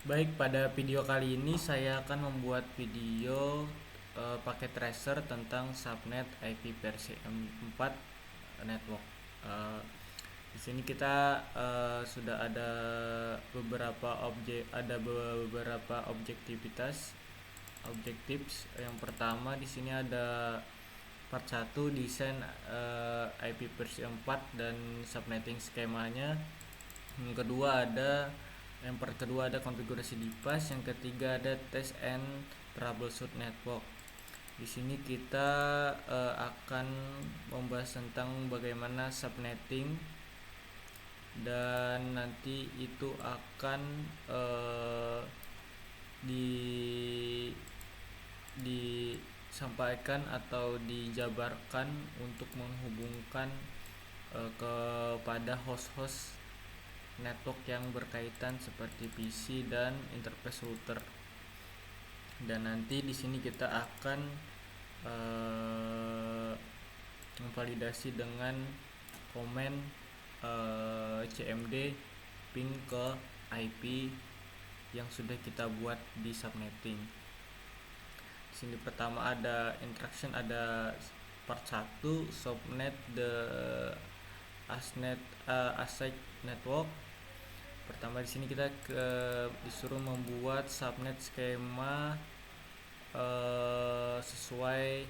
Baik, pada video kali ini saya akan membuat video pakai tracer tentang subnet IP versi 4 network. Eh, di sini kita sudah ada beberapa objektif. Yang pertama di sini ada part 1 desain IP versi 4 dan subnetting skemanya. Yang kedua ada konfigurasi device, yang ketiga ada test and troubleshoot network. Di sini kita akan membahas tentang bagaimana subnetting, dan nanti itu akan di disampaikan atau dijabarkan untuk menghubungkan kepada host-host network yang berkaitan seperti PC dan interface router. Dan nanti di sini kita akan memvalidasi dengan komen CMD ping ke IP yang sudah kita buat di subnetting. Di sini pertama ada instruction, ada part 1 subnet the ASIC network. Pertama di sini kita disuruh membuat subnet skema sesuai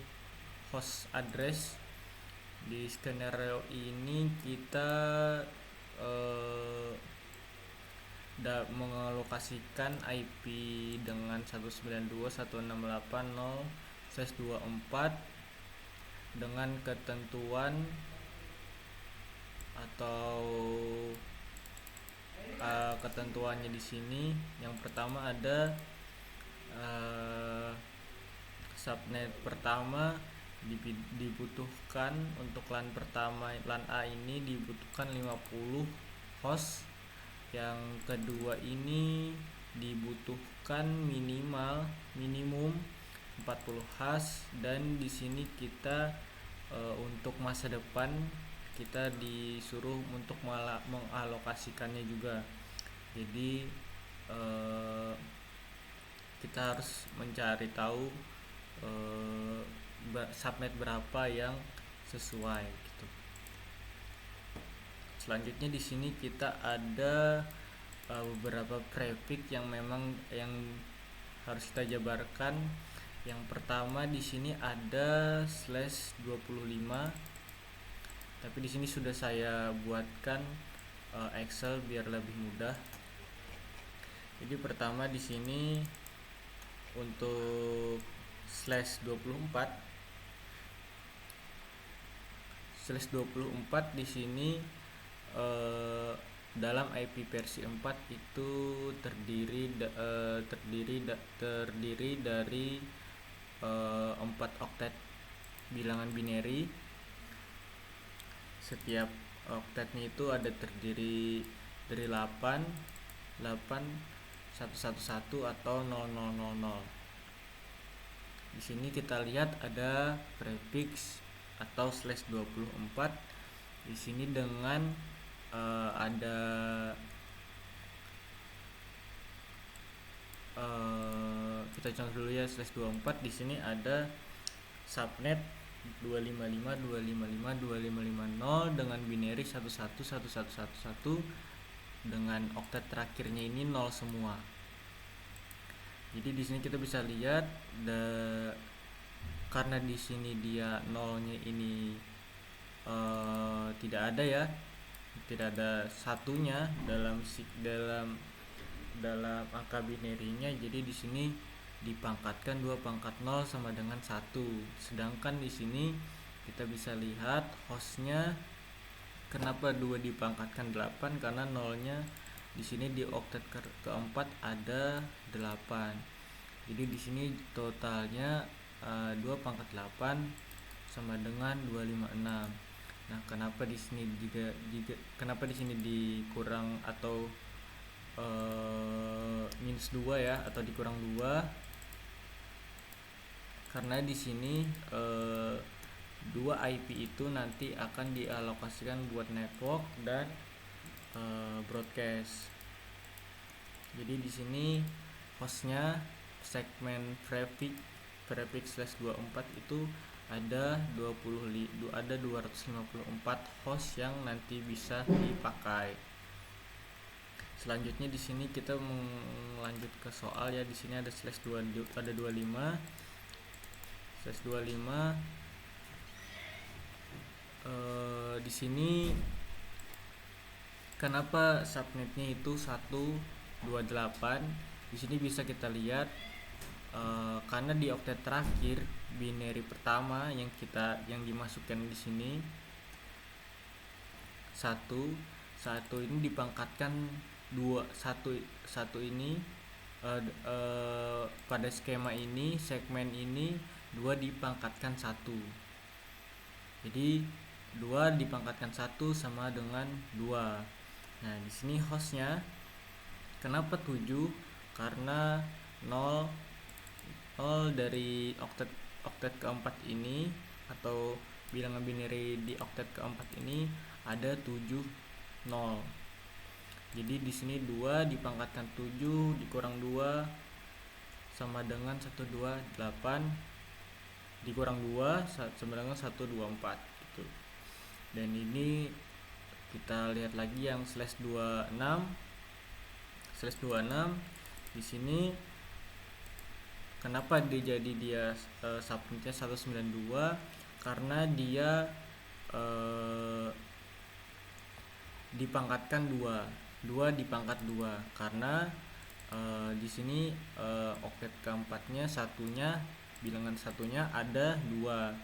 host address. Di skenario ini kita mengalokasikan IP dengan 192.168.0/24 dengan ketentuan atau ketentuannya di sini. Yang pertama ada subnet pertama dibutuhkan untuk LAN pertama, LAN A ini dibutuhkan 50 host. Yang kedua ini dibutuhkan minimum 40 host, dan di sini kita untuk masa depan kita disuruh untuk mengalokasikannya juga. Jadi kita harus mencari tahu subnet berapa yang sesuai gitu. Selanjutnya di sini kita ada beberapa prefix yang memang yang harus kita jabarkan. Yang pertama di sini ada /25, tapi di sini sudah saya buatkan Excel biar lebih mudah. Jadi pertama di sini untuk /24 di sini dalam IP versi 4 itu terdiri dari 4 oktet bilangan binary. Setiap oktetnya itu ada terdiri dari 8 111 atau 0000. Di sini kita lihat ada prefix atau /24 di sini dengan ada kita contoh dulu ya. /24 di sini ada subnet 255.255.255.0 dengan binary 111111 dengan oktet terakhirnya ini 0 semua. Jadi di sini kita bisa lihat karena di sini dia nolnya ini tidak ada ya, tidak ada satunya dalam angka binary-nya. Jadi di sini dipangkatkan 2 pangkat 0 sama dengan 1. Sedangkan di sini kita bisa lihat hostnya kenapa 2 dipangkatkan 8, karena nolnya di sini di oktet keempat ada 8. Jadi di sini totalnya 2 pangkat 8 sama dengan 256. Nah, kenapa di sini dikurang atau minus 2 ya, atau dikurang 2? Karena di sini 2 IP itu nanti akan dialokasikan buat network dan broadcast. Jadi di sini hostnya segmen prefix slash 24 itu ada 254 host yang nanti bisa dipakai. Selanjutnya di sini kita melanjut ke soal ya. Di sini ada slash 2, ada 25 slash 25. Di sini kenapa subnetnya itu 128? Di sini bisa kita lihat karena di oktet terakhir binary pertama yang dimasukkan di sini satu ini dipangkatkan satu ini pada skema ini segmen ini 2 dipangkatkan 1. Jadi 2 dipangkatkan 1 sama dengan 2. Nah, di sini hostnya kenapa 7? Karena 0 dari oktet keempat ini atau bilangan binary di oktet keempat ini ada 7 0. Jadi di sini 2 dipangkatkan 7 dikurang 2 sama dengan 128 dikurang 2 sama dengan 124 gitu. Dan ini kita lihat lagi yang slash 26 di sini kenapa dia subnetnya 192? Karena dia dipangkatkan 2 dipangkat 2 karena di sini oktet keempatnya bilangan satunya ada 2.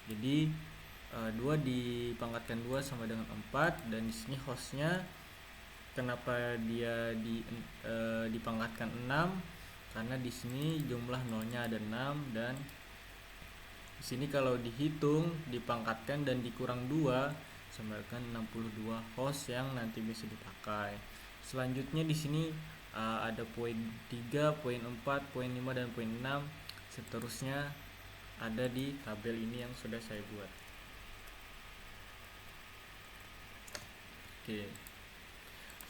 Jadi 2 dipangkatkan 2 sama dengan 4, dan di sini hostnya kenapa dia dipangkatkan 6? Karena di sini jumlah nolnya ada 6, dan di sini kalau dihitung dipangkatkan dan dikurang 2 sama dengan 62 host yang nanti bisa dipakai. Selanjutnya di sini ada poin 3, poin 4, poin 5 dan poin 6. Seterusnya ada di tabel ini yang sudah saya buat. Oke.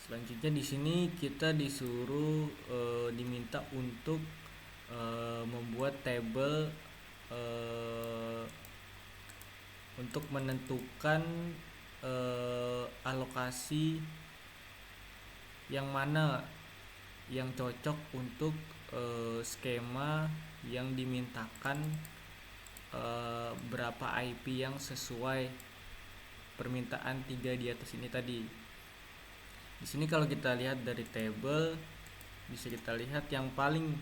Selanjutnya di sini kita disuruh diminta untuk membuat tabel untuk menentukan alokasi yang mana yang cocok untuk skema yang dimintakan berapa IP yang sesuai permintaan 3 di atas ini tadi. Di sini kalau kita lihat dari tabel bisa kita lihat yang paling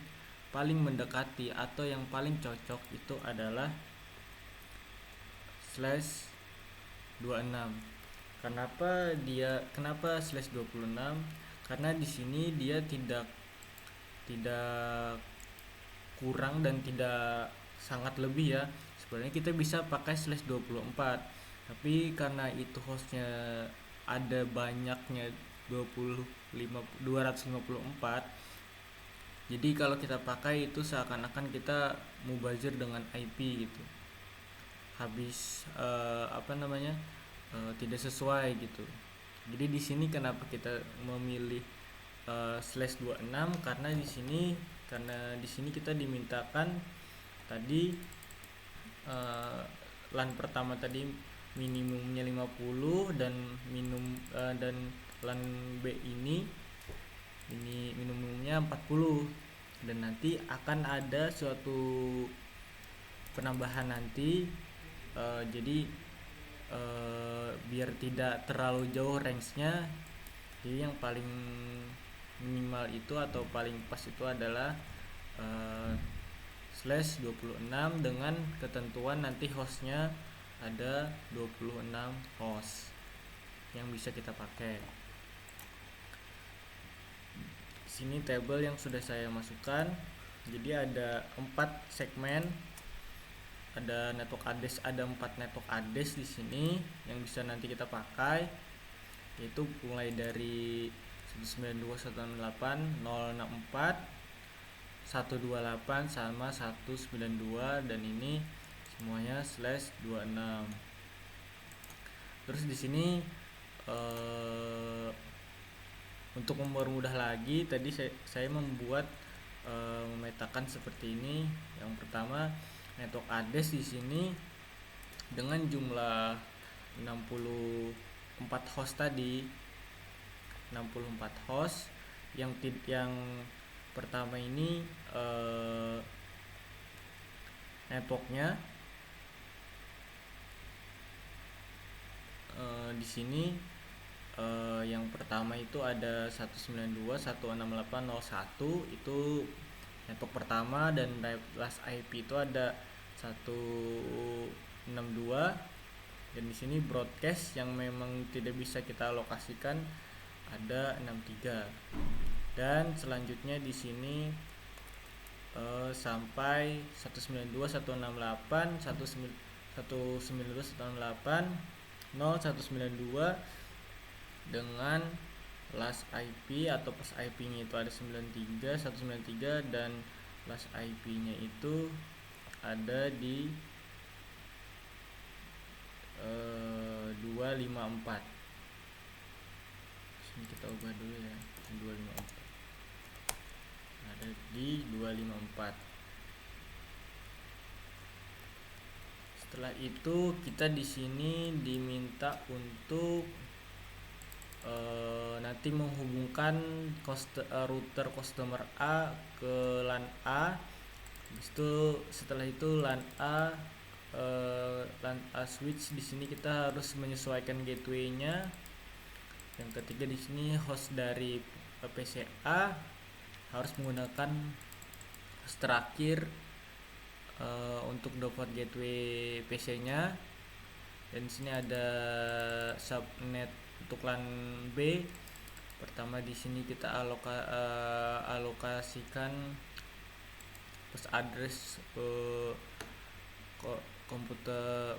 mendekati atau yang paling cocok itu adalah slash 26. Kenapa slash 26? Karena di sini dia tidak kurang dan tidak sangat lebih ya. Sebenarnya kita bisa pakai slash 24, tapi karena itu hostnya ada banyaknya 254, jadi kalau kita pakai itu seakan-akan kita mubazir dengan IP gitu, habis tidak sesuai gitu. Jadi di sini kenapa kita memilih slash 26? Karena di sini kita dimintakan tadi LAN pertama tadi minimumnya 50 dan dan LAN B ini minimumnya 40, dan nanti akan ada suatu penambahan nanti. Jadi biar tidak terlalu jauh range-nya, jadi yang paling minimal itu atau paling pas itu adalah slash 26 dengan ketentuan nanti hostnya ada 26 host yang bisa kita pakai. Sini tabel yang sudah saya masukkan. Jadi ada 4 segmen, ada network address, ada 4 network address di sini yang bisa nanti kita pakai, yaitu mulai dari 192.168.064 128 sama 192, dan ini semuanya slash 26. Terus di sini Untuk mempermudah lagi, tadi saya membuat memetakan seperti ini. Yang pertama, network address di sini dengan jumlah 64 host tadi, 64 host. Yang pertama ini networknya di sini yang pertama itu ada 192.168.01, itu network pertama, dan last IP itu ada 162, dan di sini broadcast yang memang tidak bisa kita alokasikan ada 63, dan selanjutnya di sini sampai 192.168, 192.168.0.192 dengan last IP atau pas IP-nya itu ada 93, 193, dan last IP-nya itu ada di 254. Sini kita ubah dulu ya, 254. Ada di 254. Setelah itu kita di sini diminta untuk nanti menghubungkan router customer A ke LAN A. Setelah itu LAN A switch, di sini kita harus menyesuaikan gateway-nya. Yang ketiga di sini host dari PC A harus menggunakan host terakhir untuk dapat gateway PC-nya. Dan di sini ada subnet untuk LAN B. Pertama di sini kita alokasikan host address komputer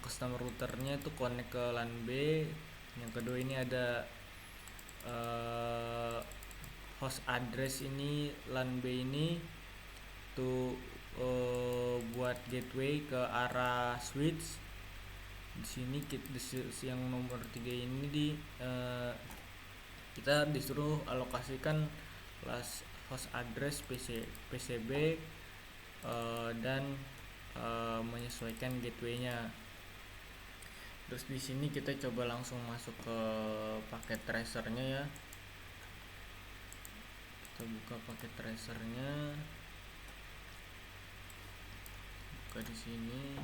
customer routernya itu connect ke LAN B. Yang kedua ini ada host address ini LAN B ini tuh buat gateway ke arah switch. Di sini yang nomor 3 ini kita disuruh alokasikan host address PCB dan menyesuaikan gateway-nya. Terus di sini kita coba langsung masuk ke paket tracernya ya. Kita buka paket tracernya. Buka di sini.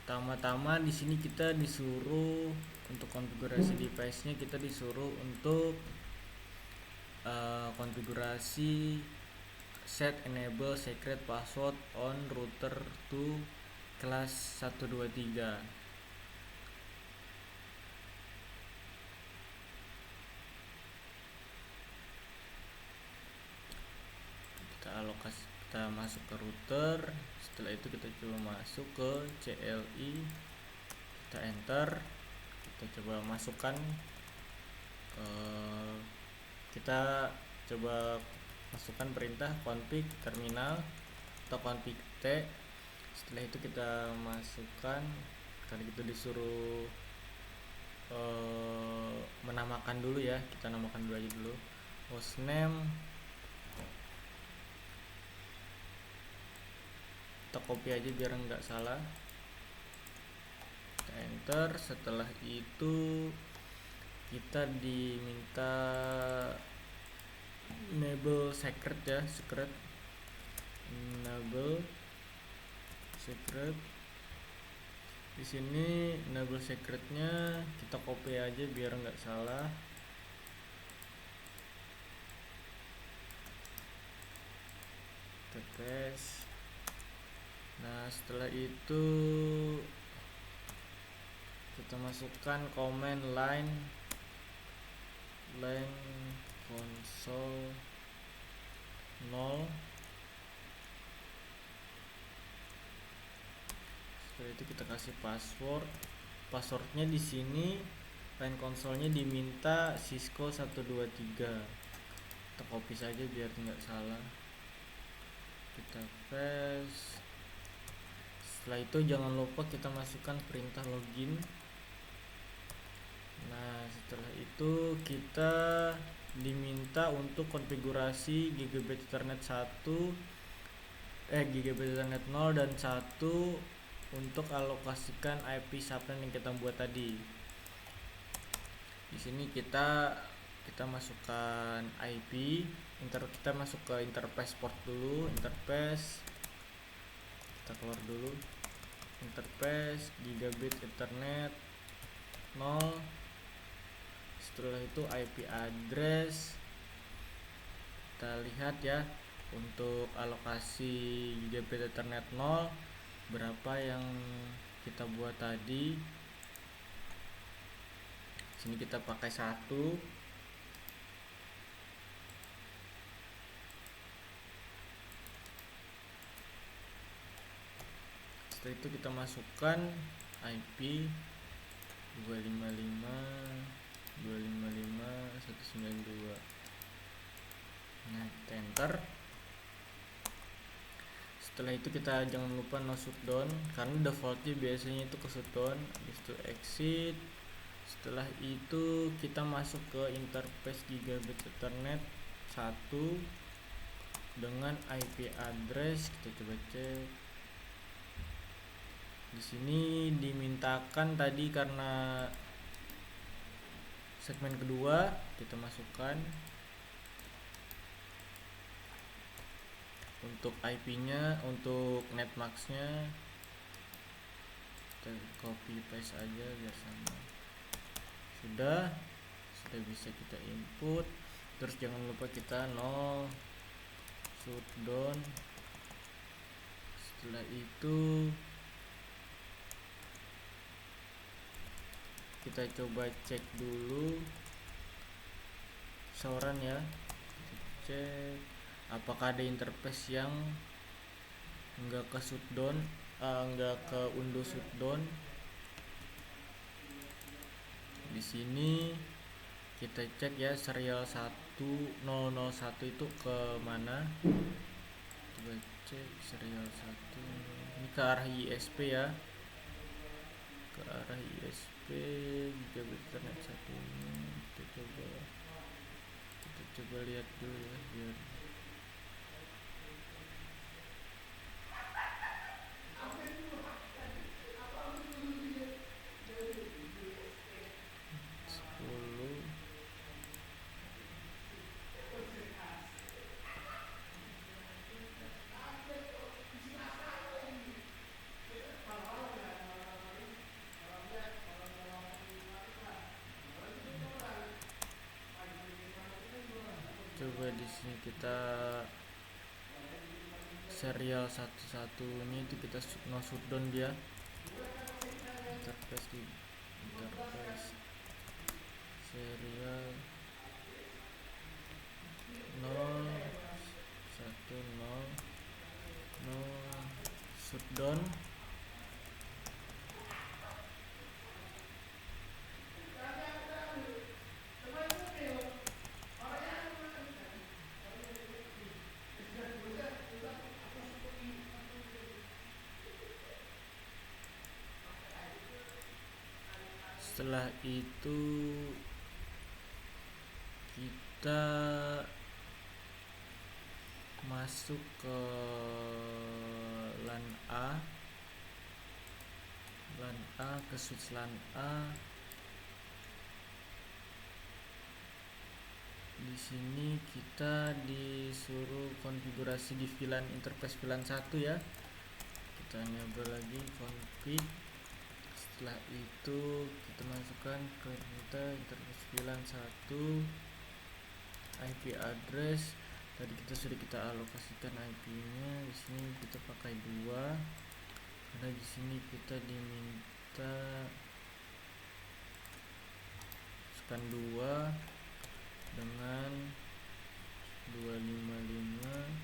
Pertama-tama di sini kita disuruh untuk konfigurasi device-nya, kita disuruh untuk konfigurasi set enable secret password on router to class 123. Kita masuk ke router. Setelah itu kita coba masuk ke CLI, kita enter, kita coba masukkan perintah config terminal atau config T. Setelah itu kita masukkan, karena itu disuruh menamakan dulu ya, kita namakan dulu aja dulu hostname. Kita copy aja biar nggak salah, kita enter. Setelah itu kita diminta enable secret ya, enable secret. Di sini enable secretnya kita copy aja biar nggak salah. Kita paste. Nah setelah itu kita masukkan command line console 0. Setelah itu kita kasih passwordnya di sini line console-nya diminta Cisco 123. Kita copy saja biar tidak salah, kita paste. Setelah itu jangan lupa kita masukkan perintah login. Nah setelah itu kita diminta untuk konfigurasi gigabit Ethernet 1 gigabit Ethernet 0 dan 1 untuk alokasikan IP subnet yang kita buat tadi. Di sini kita masukkan IP, kita masuk ke interface port dulu, interface kita keluar dulu, interface gigabit Ethernet 0. Setelah itu IP address kita lihat ya, untuk alokasi gigabit Ethernet 0 berapa yang kita buat tadi. Sini kita pakai 1. Setelah itu kita masukkan IP 255.192. Nah, enter. Setelah itu kita jangan lupa no shutdown, karena defaultnya biasanya itu ke shutdown. Habis itu exit. Setelah itu kita masuk ke interface gigabit Ethernet 1 dengan IP address. Kita coba cek. Di sini dimintakan tadi karena segmen kedua, kita masukkan untuk IP-nya, untuk netmax-nya kita copy paste aja biar sama. Sudah bisa kita input. Terus jangan lupa kita no shutdown. Setelah itu kita coba cek dulu sauran ya, kita cek apakah ada interface yang enggak ke shutdown, enggak ke undo shutdown. Di sini kita cek ya, serial 1001 itu ke mana. Coba cek serial 1 ini ke arah ISP ya, ke arah ISP gigabit Ethernet 1 ini. Kita coba lihat dulu ya, biar coba di sini kita serial 11 ini itu kita no shutdown dia. Interface serial 010 no shutdown. Setelah itu kita masuk ke LAN A ke switch LAN A. Di sini kita disuruh konfigurasi di VLAN, interface VLAN 1 ya. Kita enable lagi config. Setelah itu kita masukkan ke interface VLAN 1 IP address. Tadi kita alokasikan IP-nya. Di sini kita pakai 2 karena di sini kita diminta scan 2 dengan 255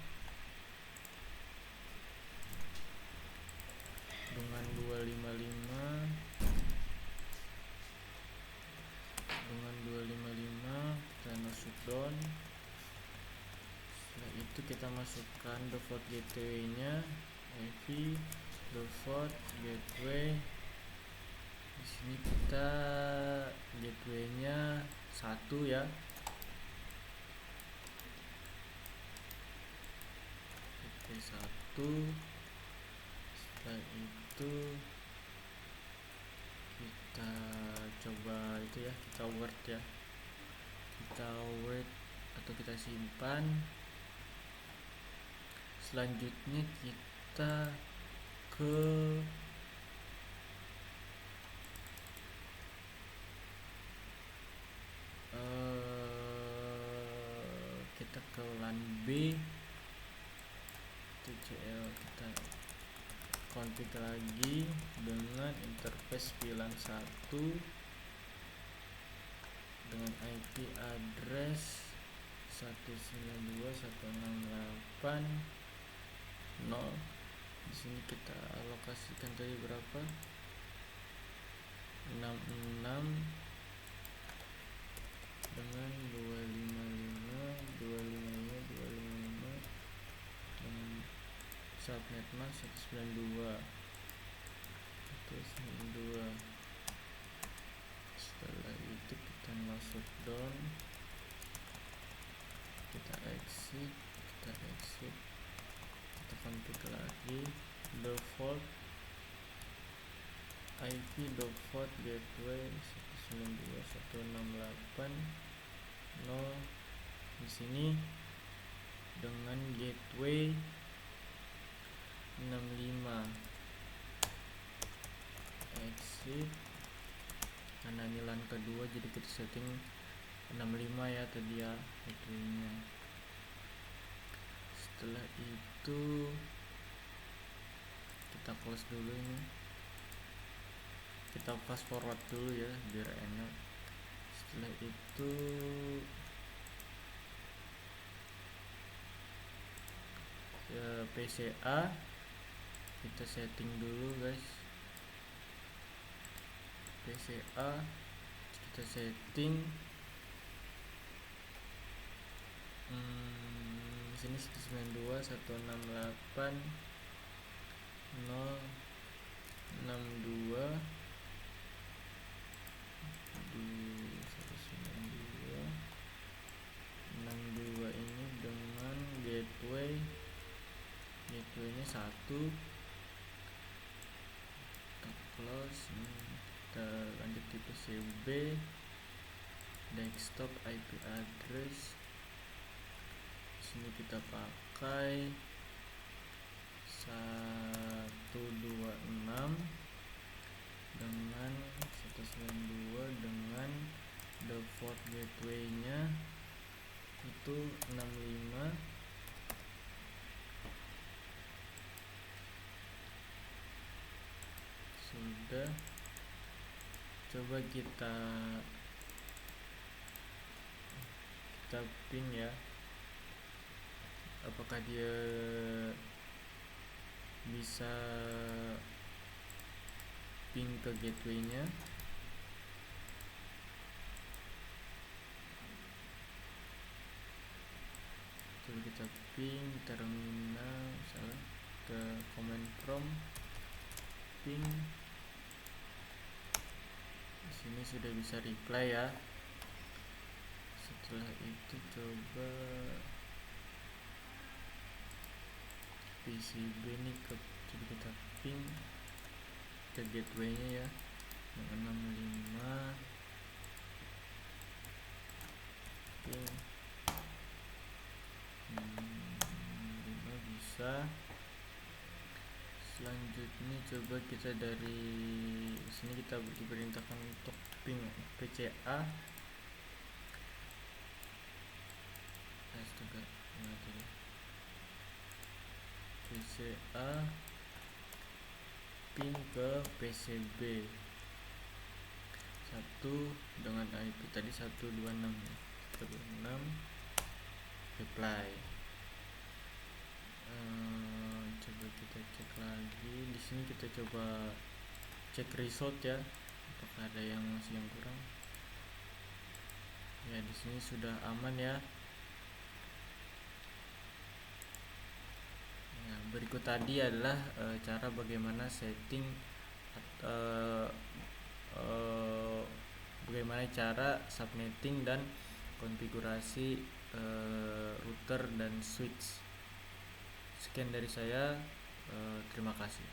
kita no shutdown. Setelah itu kita masukkan default gateway nya, IP default gateway. Di sini kita gateway nya 1 ya. 1. Setelah itu kita coba itu ya, kita word atau kita simpan. Selanjutnya kita ke LAN B, TCL kita config lagi dengan interface VLAN 1 dengan IP address 192.168.0. Di sini kita alokasikan tadi berapa? 66 dengan 255 dengan subnet mask 192. Setelah itu kita masuk down, kita exit, kita config lagi default IP default gateway 192.168.0. Di sini dengan gateway 65. Exit, karena ini LAN kedua jadi kita setting 65 ya tadi ya gateway-nya. Setelah itu kita close dulu ini, kita fast forward dulu ya biar enak. Setelah itu PCA kita setting dulu guys. PCA kita setting sini 192.168.0.62 ini dengan gateway-nya 1. Kita close, kita lanjut di PCB desktop IP address. Sini kita pakai 126 dengan 192 dengan default gateway-nya itu 65. Sudah, coba kita ping ya, apakah dia bisa ping ke gateway-nya. Coba kita ping terminal misalnya ke command prompt ping. Di sini sudah bisa reply ya. Setelah itu coba PCB nih coba kita ping ke gateway-nya ya dengan 65 ping 5 bisa. Selanjutnya coba kita dari sini kita diperintahkan untuk ping PCA. PCA ping ke PCB 1 dengan IP tadi 126 reply. Coba kita cek lagi di sini, kita coba cek result ya, apakah ada yang masih yang kurang ya. Di sini sudah aman ya. Berikut tadi adalah cara bagaimana setting bagaimana cara subnetting dan konfigurasi router dan switch. Sekian dari saya. Terima kasih.